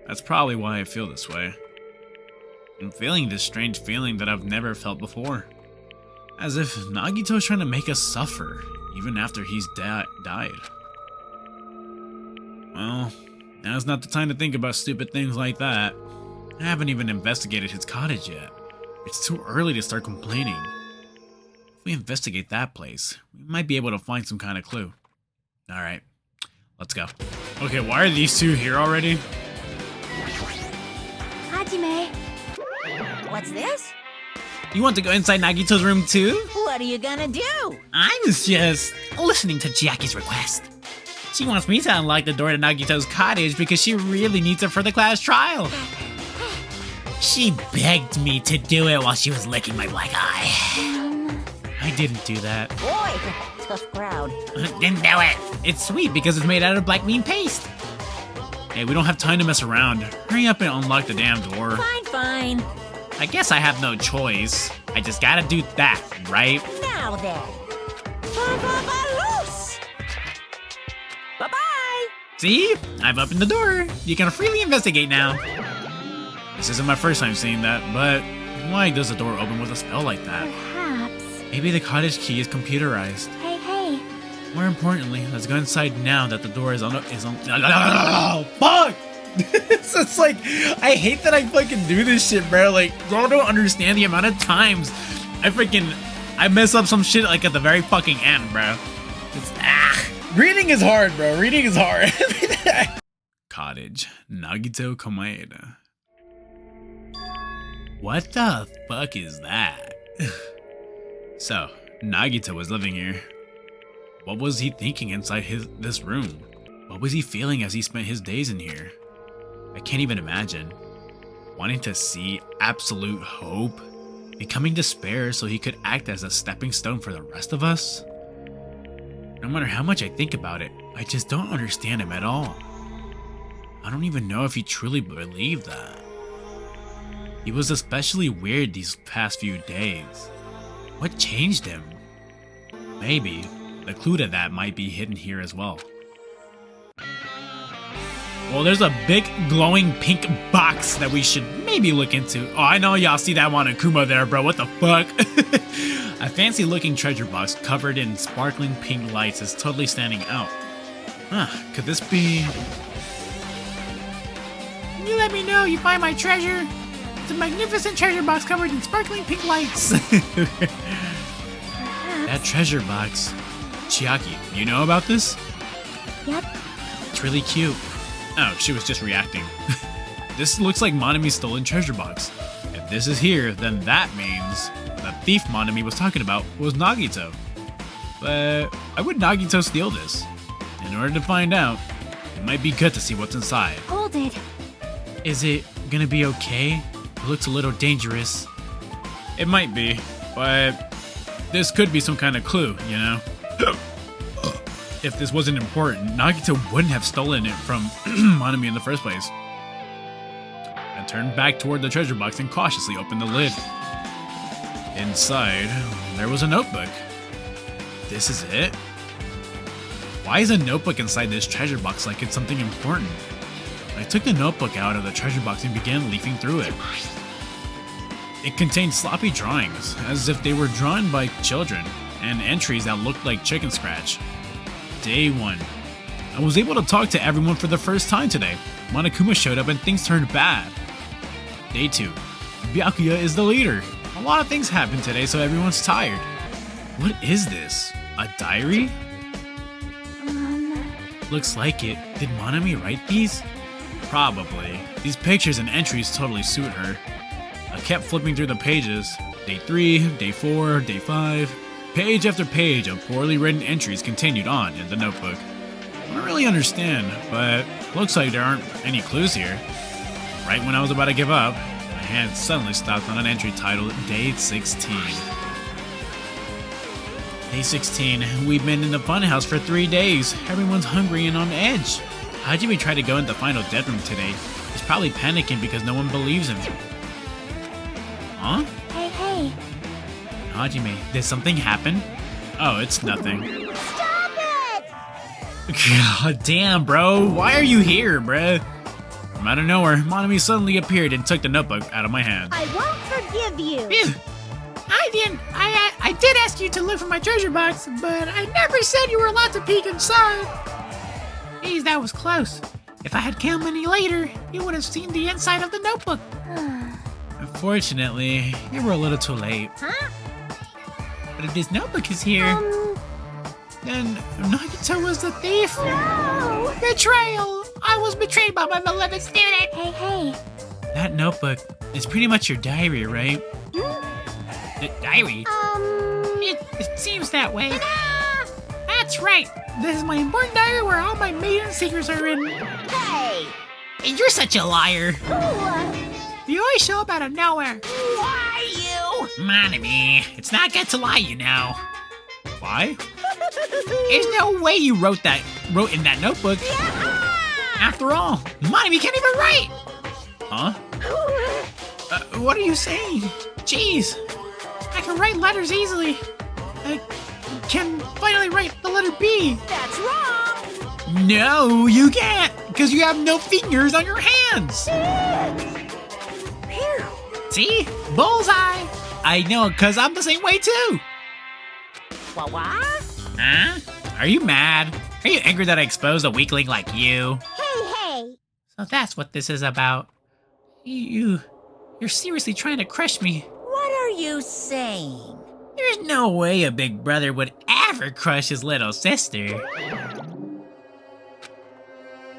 That's probably why I feel this way. I'm feeling this strange feeling that I've never felt before. As if Nagito's trying to make us suffer, even after he's died. Well, now's not the time to think about stupid things like that. I haven't even investigated his cottage yet. It's too early to start complaining. If we investigate that place, we might be able to find some kind of clue. Alright, let's go. Okay, why are these two here already? Hajime. What's this? You want to go inside Nagito's room too? What are you gonna do? I was just listening to Jackie's request. She wants me to unlock the door to Nagito's cottage because she really needs it for the class trial. She begged me to do it while she was licking my black eye. I didn't do that. Boy, tough crowd. Didn't do it. It's sweet because it's made out of black bean paste. Hey, we don't have time to mess around. Hurry up and unlock the damn door. Fine, fine. I guess I have no choice. I just gotta do that, right? Now then. Loose. Bye-bye. See? I've opened the door. You can freely investigate now. This isn't my first time seeing that, but why does the door open with a spell like that? Perhaps. Maybe the cottage key is computerized. Hey, hey. More importantly, let's go inside now that the door is on. Oh, fuck! It's like, I hate that I fucking do this shit, bro. Like, y'all don't understand the amount of times I mess up some shit like at the very fucking end, bro. Reading is hard, bro. Reading is hard. Cottage, Nagito Komaeda. What the fuck is that? So, Nagito was living here. What was he thinking inside this room? What was he feeling as he spent his days in here? I can't even imagine. Wanting to see absolute hope? Becoming despair so he could act as a stepping stone for the rest of us? No matter how much I think about it, I just don't understand him at all. I don't even know if he truly believed that. He was especially weird these past few days. What changed him? Maybe the clue to that might be hidden here as well. Well, there's a big glowing pink box that we should maybe look into. Oh, I know y'all see that Monokuma there, bro. What the fuck? A fancy looking treasure box covered in sparkling pink lights is totally standing out. Huh, could this be... You let me know you find my treasure. It's a magnificent treasure box covered in sparkling pink lights. That treasure box. Chiaki, you know about this? Yep. It's really cute. Oh, she was just reacting. This looks like Monami's stolen treasure box. If this is here, then that means the thief Monami was talking about was Nagito. But why would Nagito steal this? In order to find out, it might be good to see what's inside. Hold it. Is it gonna be okay? It looks a little dangerous. It might be, but this could be some kind of clue, you know? If this wasn't important, Nagito wouldn't have stolen it from Monami in the first place. I turned back toward the treasure box and cautiously opened the lid. Inside, there was a notebook. This is it? Why is a notebook inside this treasure box like it's something important? I took the notebook out of the treasure box and began leafing through it. It contained sloppy drawings, as if they were drawn by children, and entries that looked like chicken scratch. Day 1. I was able to talk to everyone for the first time today. Monokuma showed up and things turned bad. Day 2. Byakuya is the leader. A lot of things happened today, so everyone's tired. What is this? A diary? Looks like it. Did Monami write these? Probably. These pictures and entries totally suit her. I kept flipping through the pages. Day 3, day 4, day 5. Page after page of poorly written entries continued on in the notebook. I don't really understand, but looks like there aren't any clues here. Right when I was about to give up, my hand suddenly stopped on an entry titled Day 16. Day 16. We've been in the funhouse for 3 days. Everyone's hungry and on edge. Hajime tried to go in the final Deadman today. He's probably panicking because no one believes him. Huh? Hey. Hajime, did something happen? Oh, it's nothing. Stop it! God damn, bro. Why are you here, bruh? From out of nowhere, Monami suddenly appeared and took the notebook out of my hand. I won't forgive you. Phew. I did ask you to look for my treasure box, but I never said you were allowed to peek inside. Geez, that was close. If I had come any later, you would have seen the inside of the notebook. Unfortunately, you were a little too late. Huh? But if this notebook is here, then Nagito was the thief. No! Betrayal! I was betrayed by my beloved student. Hey. That notebook is pretty much your diary, right? The diary? It seems that way. That's right. This is my important diary where all my maiden secrets are written. Hey! You're such a liar. You always show up out of nowhere. Why you? Monami, it's not good to lie, you know. Why? There's no way you wrote in that notebook. After all, Monami can't even write. Huh? What are you saying? Jeez, I can write letters easily. I can finally write the letter B. That's wrong! No, you can't, because you have no fingers on your hands. See? Bullseye! I know, because I'm the same way too. What? Huh? Are you mad? Are you angry that I exposed a weakling like you? Hey. So that's what this is about. You're seriously trying to crush me. What are you saying? There's no way a big brother would ever crush his little sister.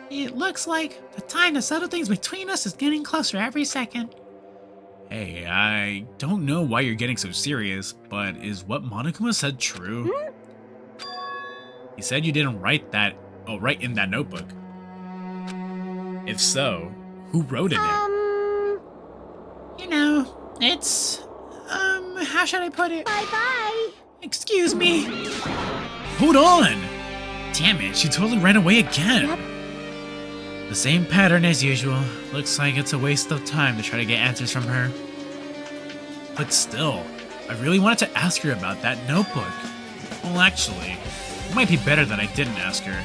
It looks like the time to settle things between us is getting closer every second. Hey, I don't know why you're getting so serious, but is what Monokuma said true? He said you didn't write in that notebook. If so, who wrote in it? You know, it's, how should I put it? Bye-bye. Excuse me. Hold on! Damn it, she totally ran away again. Yep. The same pattern as usual. Looks like it's a waste of time to try to get answers from her. But still, I really wanted to ask her about that notebook. Well, actually, it might be better that I didn't ask her.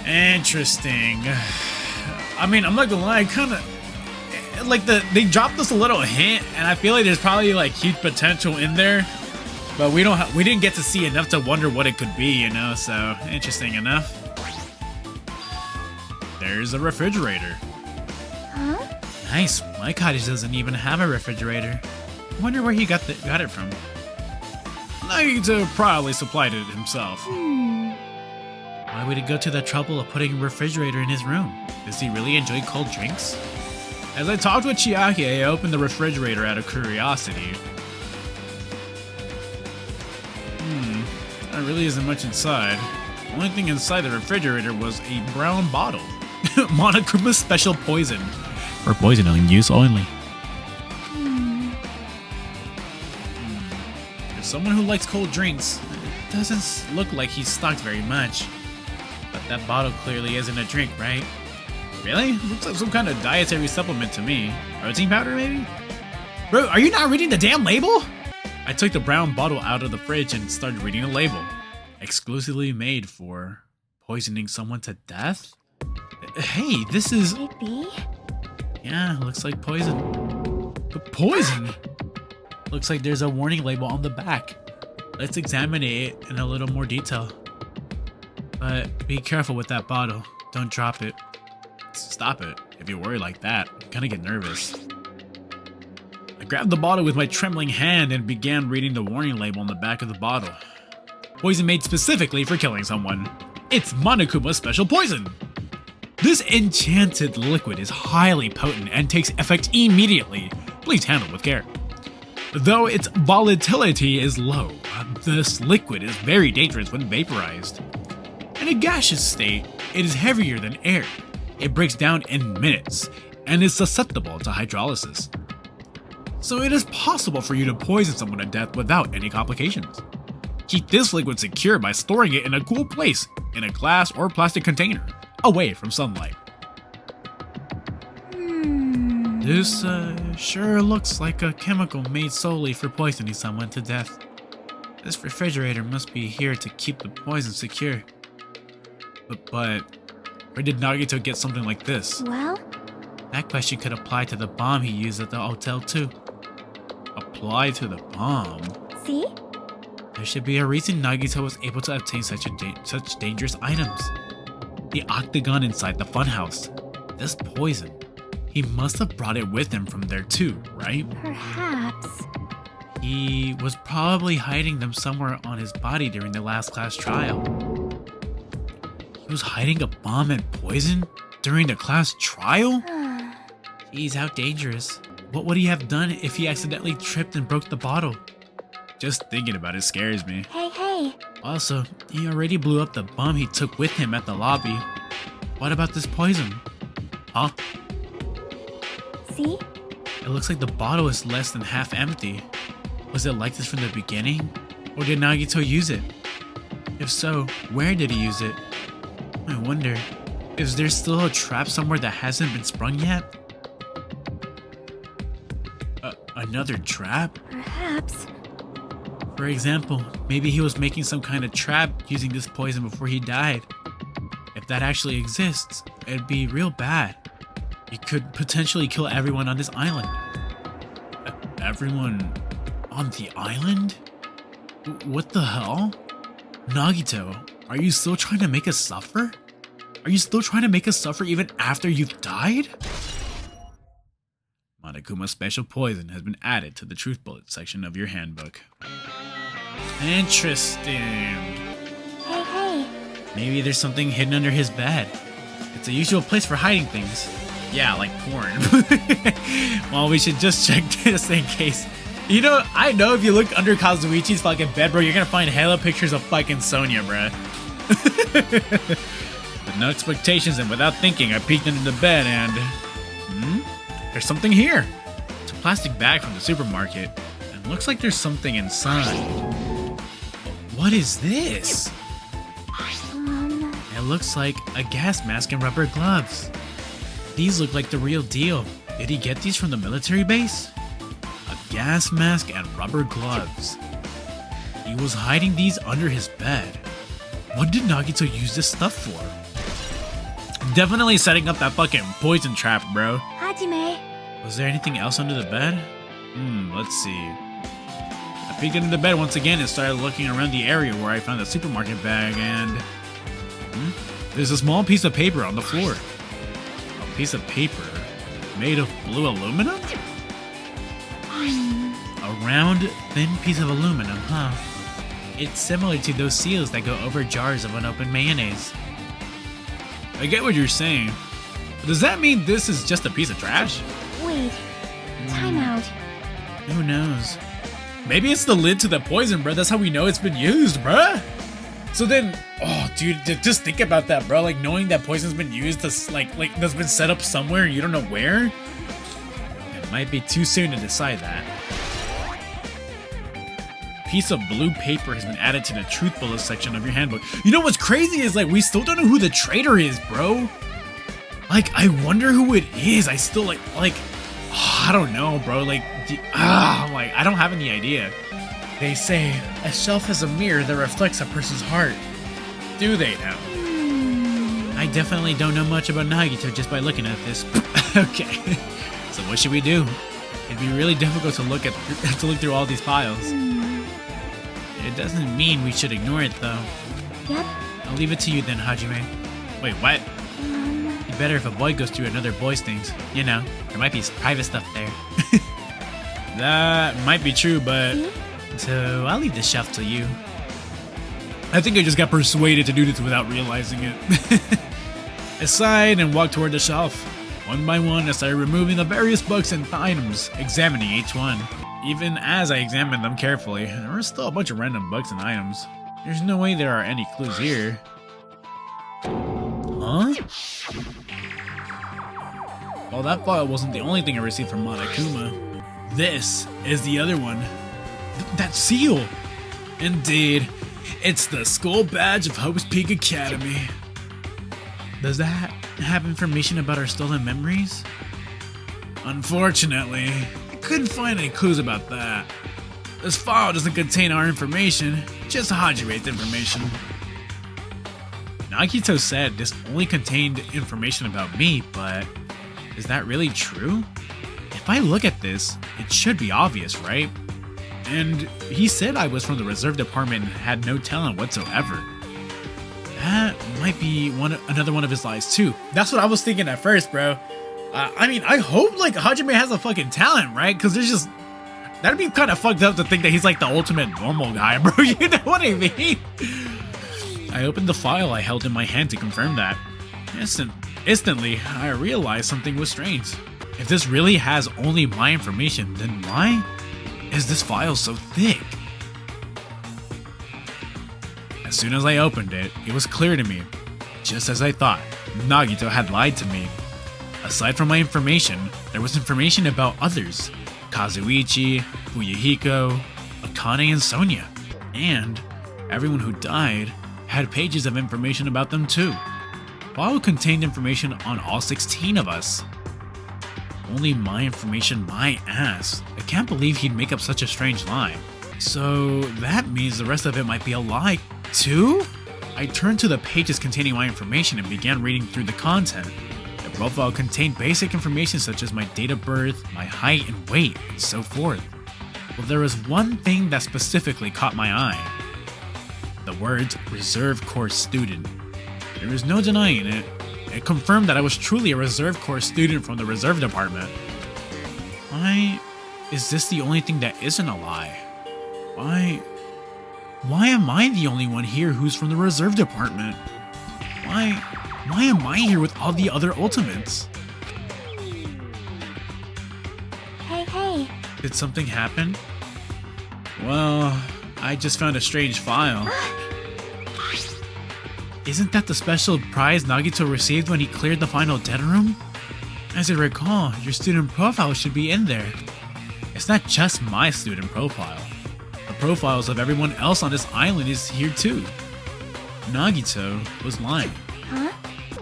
Interesting. I mean, I'm not gonna lie, they dropped us a little hint, and I feel like there's probably like huge potential in there, but we didn't get to see enough to wonder what it could be, you know. So interesting enough. There's a refrigerator. Huh? Nice. My cottage doesn't even have a refrigerator. I wonder where he got it from. Nagito probably supplied it himself. Why would he go to the trouble of putting a refrigerator in his room? Does he really enjoy cold drinks? As I talked with Chiaki, I opened the refrigerator out of curiosity. There really isn't much inside. The only thing inside the refrigerator was a brown bottle. Monokuma's special poison. For poisoning use only. If someone who likes cold drinks, it doesn't look like he's stocked very much. But that bottle clearly isn't a drink, right? Really? Looks like some kind of dietary supplement to me. Protein powder, maybe? Bro, are you not reading the damn label? I took the brown bottle out of the fridge and started reading the label. Exclusively made for poisoning someone to death? Hey, this is... Could it be? Yeah, looks like poison. But poison? Looks like there's a warning label on the back. Let's examine it in a little more detail. But be careful with that bottle. Don't drop it. Stop it. If you worry like that, I'm gonna get nervous. I grabbed the bottle with my trembling hand and began reading the warning label on the back of the bottle. Poison made specifically for killing someone. It's Monokuma's special poison. This enchanted liquid is highly potent and takes effect immediately. Please handle with care. Though its volatility is low, this liquid is very dangerous when vaporized. In a gaseous state, it is heavier than air. It breaks down in minutes and is susceptible to hydrolysis. So it is possible for you to poison someone to death without any complications. Keep this liquid secure by storing it in a cool place, in a glass or plastic container, away from sunlight. This sure looks like a chemical made solely for poisoning someone to death. This refrigerator must be here to keep the poison secure. But where did Nagito get something like this? Well, That question could apply to the bomb he used at the hotel too. Apply to the bomb? see? There should be a reason Nagito was able to obtain such dangerous items. The octagon inside the funhouse. This poison. He must have brought it with him from there too, right? Perhaps. He was probably hiding them somewhere on his body during the last class trial. He was hiding a bomb and poison during the class trial? Jeez, how dangerous. What would he have done if he accidentally tripped and broke the bottle? Just thinking about it scares me. Hey. Also, he already blew up the bomb he took with him at the lobby. What about this poison? Huh? See? It looks like the bottle is less than half empty. Was it like this from the beginning? Or did Nagito use it? If so, where did he use it? I wonder, is there still a trap somewhere that hasn't been sprung yet? Another trap? Perhaps. For example, maybe he was making some kind of trap using this poison before he died. If that actually exists, it'd be real bad. It could potentially kill everyone on this island. Everyone On the island? What the hell? Nagito, are you still trying to make us suffer? Are you still trying to make us suffer even after you've died? Monokuma's special poison has been added to the truth bullet section of your handbook. Interesting. Hey. Maybe there's something hidden under his bed. It's a usual place for hiding things. Yeah, like porn. Well, we should just check this in case. You know, I know if you look under Kazuichi's fucking bed, bro, you're gonna find hella pictures of fucking Sonya, bruh. With no expectations and without thinking, I peeked into the bed and... There's something here. It's a plastic bag from the supermarket. And looks like there's something inside. What What is this? It looks like a gas mask and rubber gloves. These look like the real deal. Did he get these from the military base? A gas mask and rubber gloves. He was hiding these under his bed. What did Nagito use this stuff for? Definitely setting up that fucking poison trap, bro. Hajime. Was there anything else under the bed? Let's see. I peeked into the bed once again and started looking around the area where I found the supermarket bag and... there's a small piece of paper on the floor. A piece of paper made of blue aluminum? A round, thin piece of aluminum, huh? It's similar to those seals that go over jars of unopened mayonnaise. I get what you're saying. But does that mean this is just a piece of trash? Wait. Time out. Who knows? Maybe it's the lid to the poison, bro. That's how we know it's been used, bruh. So then, oh, dude, just think about that, bro. Like, knowing that poison's been used to, like that's been set up somewhere and you don't know where. It might be too soon to decide that. Piece of blue paper has been added to the truth bullet section of your handbook. You know what's crazy is, like, we still don't know who the traitor is, bro. Like, I wonder who it is. I still, I don't know, bro. Like, I don't have any idea. They say a shelf has a mirror that reflects a person's heart. Do they now? I definitely don't know much about Nagito just by looking at this. Okay. So what should we do? It'd be really difficult to look through all these piles. It doesn't mean we should ignore it, though. Yep. I'll leave it to you then, Hajime. Wait, what? It'd better if a boy goes through another boy's things. You know, there might be private stuff there. That might be true, but... So I'll leave the shelf to you. I think I just got persuaded to do this without realizing it. I sighed and walked toward the shelf. One by one, I started removing the various books and items, examining each one. Even as I examined them carefully, there were still a bunch of random books and items. There's no way there are any clues here. Huh? Well, that file wasn't the only thing I received from Monokuma. This is the other one. That seal! Indeed, it's the school badge of Hope's Peak Academy. Does that have information about our stolen memories? Unfortunately, I couldn't find any clues about that. This file doesn't contain our information, just Hajime's information. Nagito said this only contained information about me, but is that really true? If I look at this, it should be obvious, right? And he said I was from the reserve department and had no talent whatsoever. That might be another one of his lies too. That's what I was thinking at first, bro. I mean, I hope like Hajime has a fucking talent, right? Because there's just... that'd be kind of fucked up to think that he's like the ultimate normal guy, bro. You know what I mean? I opened the file I held in my hand to confirm that. Instantly, I realized something was strange. If this really has only my information, then why is this file so thick? As soon as I opened it, it was clear to me. Just as I thought, Nagito had lied to me. Aside from my information, there was information about others. Kazuichi, Fuyuhiko, Akane, and Sonia. And everyone who died had pages of information about them too. File contained information on all 16 of us. Only my information, my ass. I can't believe he'd make up such a strange lie. So that means the rest of it might be a lie too? I turned to the pages containing my information and began reading through the content. The profile contained basic information such as my date of birth, my height and weight, and so forth. But there was one thing that specifically caught my eye. The words Reserve Corps Student. There was no denying it. It confirmed that I was truly a Reserve Corps student from the Reserve Department. Why is this the only thing that isn't a lie? Why am I the only one here who's from the Reserve Department? Why am I here with all the other Ultimates? Hey. Did something happen? Well, I just found a strange file. Isn't that the special prize Nagito received when he cleared the final dead room? As I recall, your student profile should be in there. It's not just my student profile. The profiles of everyone else on this island is here too. Nagito was lying. Huh?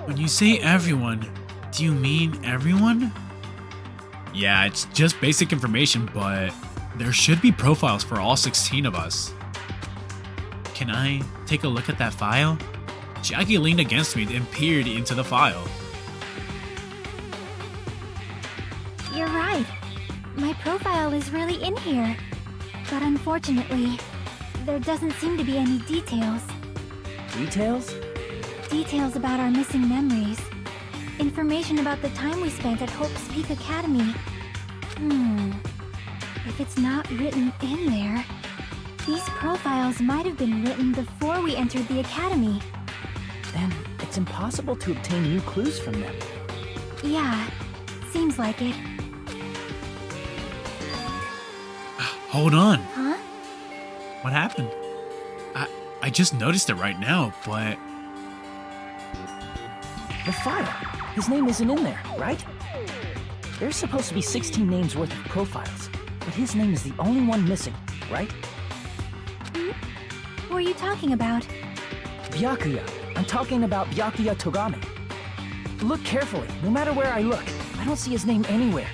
When you say everyone, do you mean everyone? Yeah, it's just basic information, but there should be profiles for all 16 of us. Can I take a look at that file? Jackie leaned against me and peered into the file. You're right. My profile is really in here. But unfortunately, there doesn't seem to be any details. Details? Details about our missing memories. Information about the time we spent at Hope's Peak Academy. If it's not written in there, these profiles might have been written before we entered the academy. Then it's impossible to obtain new clues from them. Yeah, seems like it. Hold on. Huh? What happened? I just noticed it right now, but The file. His name isn't in there, right? There's supposed to be 16 names worth of profiles, but his name is the only one missing, right? Who are you talking about? Byakuya. I'm talking about Byakuya Togame. Look carefully. No matter where I look, I don't see his name anywhere.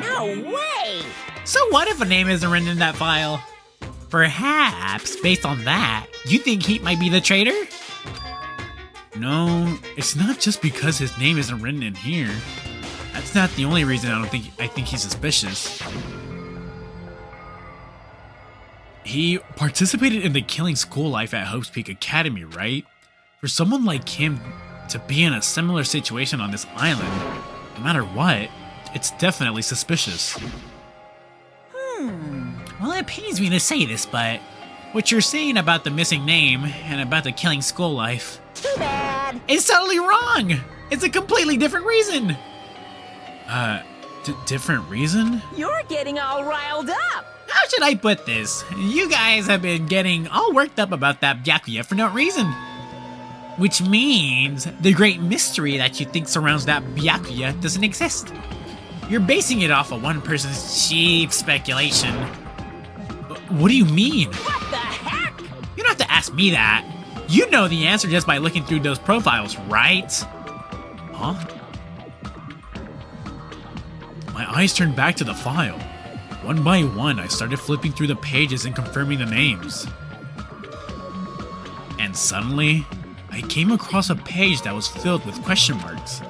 No way! So what if a name isn't written in that file? Perhaps, based on that, you think he might be the traitor? no, it's not just because his name isn't written in here. That's not the only reason I think he's suspicious. He participated in the killing school life at Hope's Peak Academy, right? For someone like him to be in a similar situation on this island, no matter what, it's definitely suspicious. Well, it pains me to say this, but what you're saying about the missing name and about the killing school life Too bad! is totally wrong! It's a completely different reason! Different reason? You're getting all riled up! How should I put this? You guys have been getting all worked up about that Byakuya for no reason. Which means the great mystery that you think surrounds that Byakuya doesn't exist. You're basing it off of one person's cheap speculation. What do you mean? What the heck? You don't have to ask me that. You know the answer just by looking through those profiles, right? Huh? My eyes turned back to the file. One by one, I started flipping through the pages and confirming the names. And suddenly, I came across a page that was filled with question marks.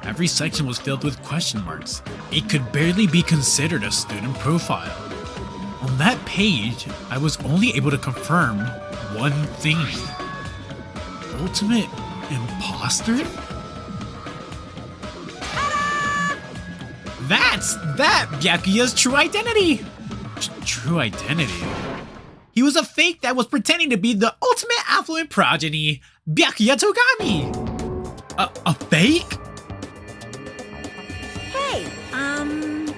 Every section was filled with question marks. It could barely be considered a student profile. On that page, I was only able to confirm one thing. Ultimate imposter? That's Byakuya's true identity! True identity? He was a fake that was pretending to be the ultimate affluent progeny, Byakuya Togami! A fake? Hey,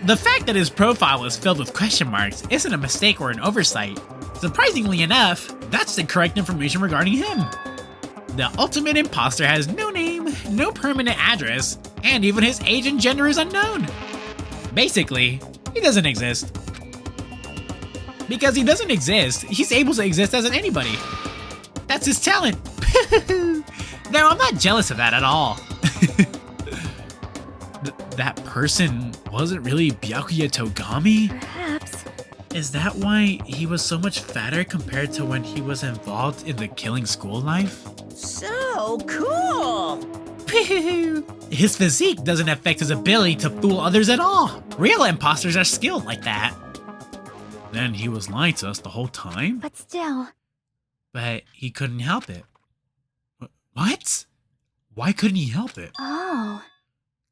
The fact that his profile was filled with question marks isn't a mistake or an oversight. Surprisingly enough, that's the correct information regarding him. The ultimate imposter has no name, no permanent address, and even his age and gender is unknown. Basically, he doesn't exist. Because he doesn't exist, he's able to exist as an anybody. That's his talent. No, I'm not jealous of that at all. That person wasn't really Byakuya Togami? Perhaps. Is that why he was so much fatter compared to when he was involved in the killing school life? so cool! His physique doesn't affect his ability to fool others at all. Real imposters are skilled like that. Then he was lying to us the whole time? But still, But he couldn't help it. What? Why couldn't he help it? oh.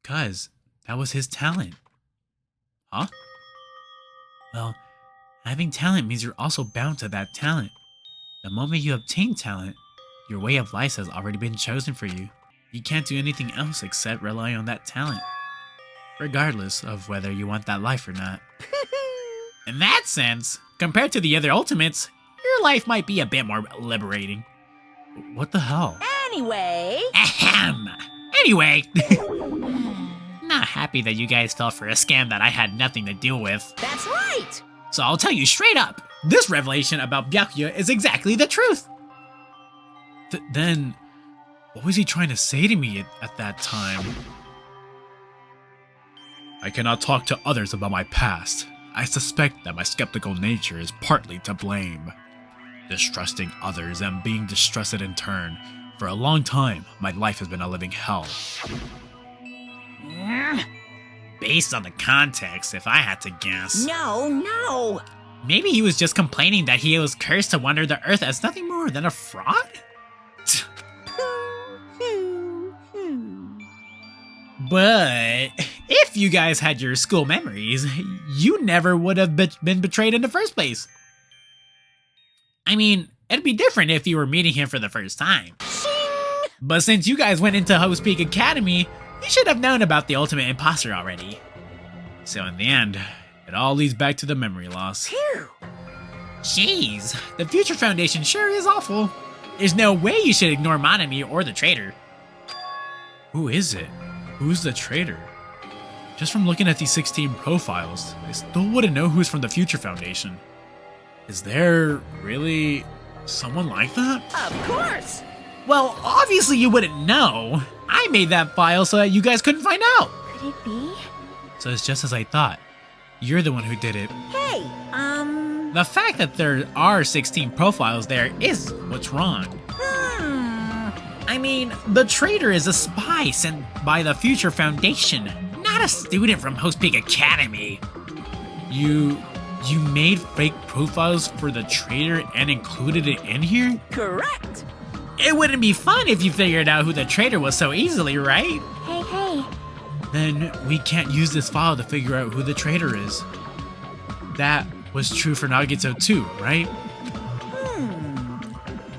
'Cause that was his talent. Huh? Well, having talent means you're also bound to that talent. The moment you obtain talent, your way of life has already been chosen for you. You can't do anything else except rely on that talent, regardless of whether you want that life or not. In that sense, compared to the other ultimates, your life might be a bit more liberating. What the hell? Anyway, Ahem. Anyway, Not happy that you guys fell for a scam that I had nothing to do with. That's right! So I'll tell you straight up, this revelation about Byakuya is exactly the truth. Then, what was he trying to say to me at that time? I cannot talk to others about my past. I suspect that my skeptical nature is partly to blame. Distrusting others and being distrusted in turn. For a long time, my life has been a living hell. Based on the context, if I had to guess. No! Maybe he was just complaining that he was cursed to wander the earth as nothing more than a fraud? But if you guys had your school memories, you never would have been betrayed in the first place. I mean, it'd be different if you were meeting him for the first time. But since you guys went into Hope's Peak Academy, you should have known about the ultimate imposter already. So in the end, it all leads back to the memory loss. Phew! Jeez, the Future Foundation sure is awful. There's no way you should ignore Monami or the traitor. Who is it? Who's the traitor? Just from looking at these 16 profiles, I still wouldn't know who's from the Future Foundation. Is there really someone like that? Of course! Well, obviously you wouldn't know. I made that file so that you guys couldn't find out. Could it be? So it's just as I thought. You're the one who did it. Hey, The fact that there are 16 profiles there is what's wrong. I mean, the traitor is a spy sent by the Future Foundation, not a student from Hope's Peak Academy. You made fake profiles for the traitor and included it in here? correct! It wouldn't be fun if you figured out who the traitor was so easily, right? Hey. Then we can't use this file to figure out who the traitor is. That was true for Nagito too, right?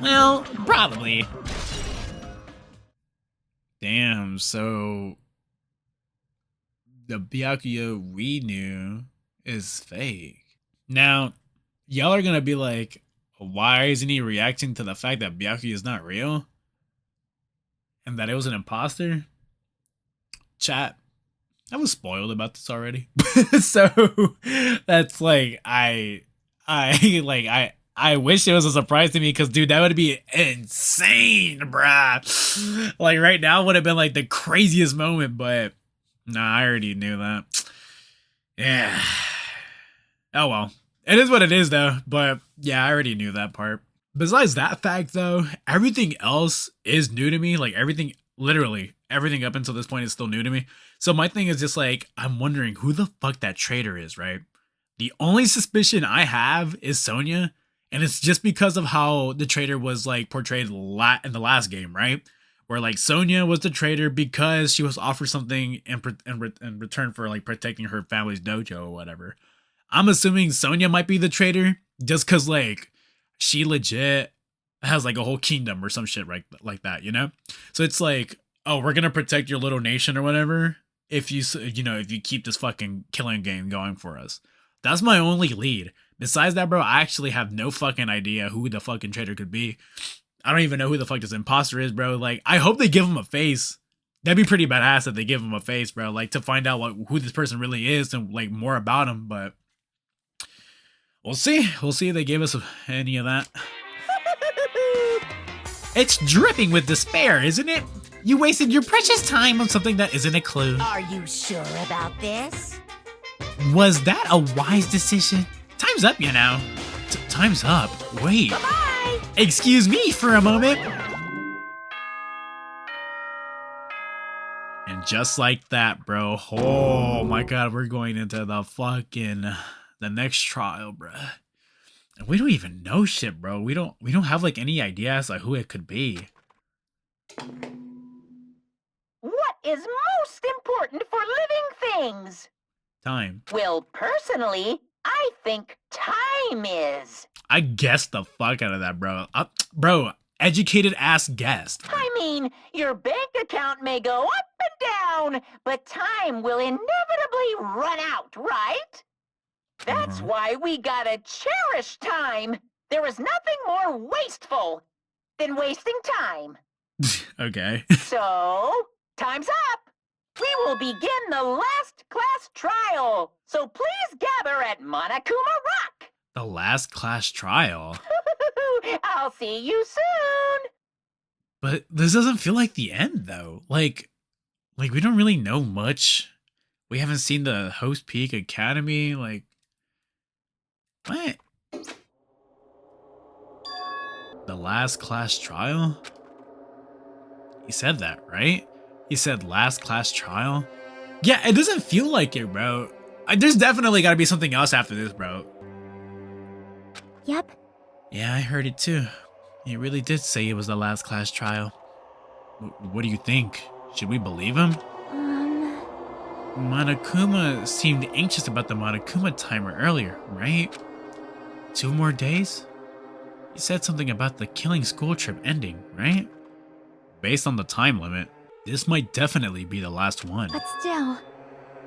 Well, probably. Damn, so the Byakuya we knew is fake. Now, y'all are gonna be like, why isn't he reacting to the fact that Byakuya is not real? And that it was an imposter? Chat, I was spoiled about this already. So that's like I wish it was a surprise to me because dude, that would be insane, bruh. Like right now would have been like the craziest moment, but nah, I already knew that. Yeah. Oh well. It is what it is though, but yeah, I already knew that part. Besides that fact though, everything else is new to me. Like everything, literally everything up until this point is still new to me. So my thing is just like, I'm wondering who the fuck that traitor is, right? The only suspicion I have is Sonya, and it's just because of how the traitor was like portrayed in the last game, right? Where like Sonya was the traitor because she was offered something in return for like protecting her family's dojo or whatever. I'm assuming Sonya might be the traitor just because like she legit has like a whole kingdom or some shit right like that, you know? So it's like, oh, we're gonna protect your little nation or whatever if you keep this fucking killing game going for us. That's my only lead. Besides that, bro, I actually have no fucking idea who the fucking traitor could be. I don't even know who the fuck this imposter is, bro. Like, I hope they give him a face. That'd be pretty badass if they give him a face, bro. Like, to find out who this person really is and like more about him, but we'll see. We'll see if they gave us any of that. It's dripping with despair, isn't it? You wasted your precious time on something that isn't a clue. Are you sure about this? Was that a wise decision? Time's up, you know. Time's up. Wait. Bye! Excuse me for a moment. And just like that, bro. Oh my god, we're going into the next trial, bro. And we don't even know shit, bro. We don't have like any idea as to who it could be. What is most important for living things? Time. Well, personally, I think time is. I guessed the fuck out of that, bro. Bro, educated ass guessed. I mean, your bank account may go up and down, but time will inevitably run out, right? That's why we gotta cherish time. There is nothing more wasteful than wasting time. Okay. So, time's up. we will begin the last class trial. So please gather at Monokuma Rock. The last class trial. I'll see you soon. But this doesn't feel like the end though. Like we don't really know much. We haven't seen the Host Peak Academy. Like, what? The last class trial? He said that, right? He said last class trial? Yeah, it doesn't feel like it, bro. There's definitely gotta be something else after this, bro. Yep. Yeah, I heard it too. He really did say it was the last class trial. What do you think? Should we believe him? Monokuma seemed anxious about the Monokuma timer earlier, right? 2 more days? He said something about the killing school trip ending, right? Based on the time limit, this might definitely be the last one. But still.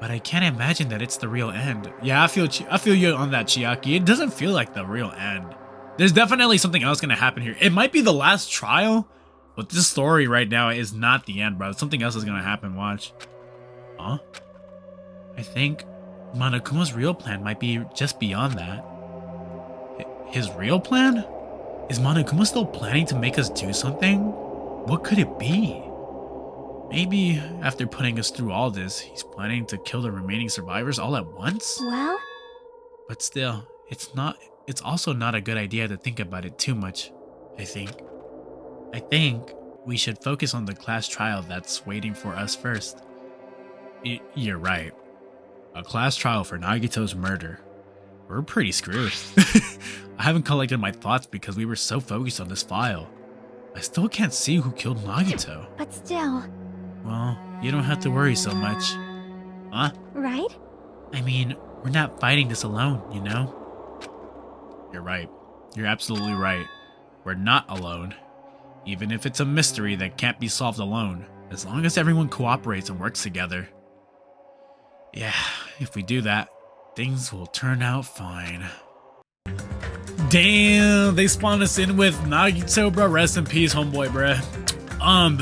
But I can't imagine that it's the real end. Yeah, I feel you on that, Chiaki. It doesn't feel like the real end. There's definitely something else gonna happen here. It might be the last trial, but this story right now is not the end, bro. Something else is gonna happen, watch. Huh? I think Monokuma's real plan might be just beyond that. His real plan? Is Monokuma still planning to make us do something? What could it be? Maybe after putting us through all this, he's planning to kill the remaining survivors all at once? Well? But still, it's also not a good idea to think about it too much, I think. I think we should focus on the class trial that's waiting for us first. You're right. A class trial for Nagito's murder. We're pretty screwed. I haven't collected my thoughts because we were so focused on this file. I still can't see who killed Nagito. But still. Well, you don't have to worry so much. Huh? Right? I mean, we're not fighting this alone, you know? You're right. You're absolutely right. We're not alone. Even if it's a mystery that can't be solved alone, as long as everyone cooperates and works together. Yeah, if we do that, things will turn out fine. Damn, they spawned us in with Nagito, bro. Rest in peace, homeboy, bro.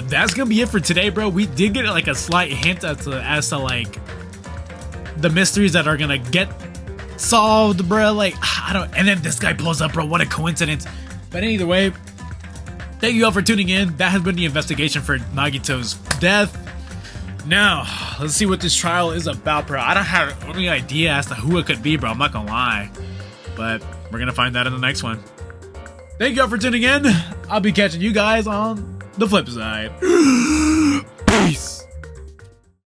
That's gonna be it for today, bro. We did get like a slight hint as to like the mysteries that are gonna get solved, bro. Like, I don't. And then this guy pulls up, bro. What a coincidence. But either way, thank you all for tuning in. That has been the investigation for Nagito's death. Now, let's see what this trial is about, bro. I don't have any idea as to who it could be, bro. I'm not gonna lie. But we're gonna find that in the next one. Thank you all for tuning in. I'll be catching you guys on the flip side. Peace.